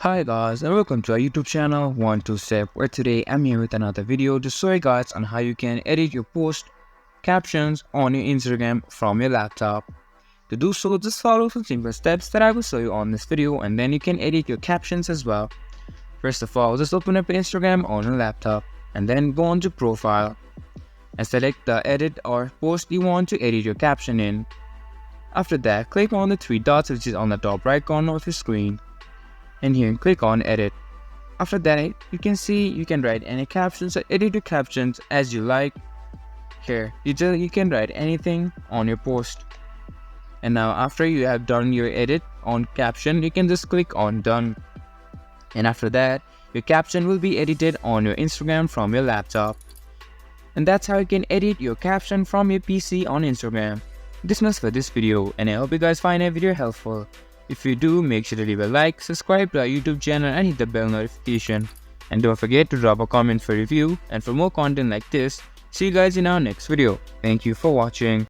Hi guys and welcome to our YouTube channel 1-2-Step, where today I'm here with another video to show you guys on how you can edit your post captions on your Instagram from your laptop. To do so, just follow some simple steps that I will show you on this video, and then you can edit your captions as well. First of all, just open up your Instagram on your laptop and then go on to profile and select the edit or post you want to edit your caption in. After that, click on the three dots which is on the top right corner of your screen, and here click on edit. After that, you can see you can write any captions or edit your captions as you like. Here you can write anything on your post. And now after you have done your edit on caption, you can just click on done. And after that, your caption will be edited on your Instagram from your laptop. And that's how you can edit your caption from your PC on Instagram. This much for this video, and I hope you guys find the video helpful. If you do, make sure to leave a like, subscribe to our YouTube channel and hit the bell notification. And don't forget to drop a comment for review, and for more content like this, see you guys in our next video. Thank you for watching.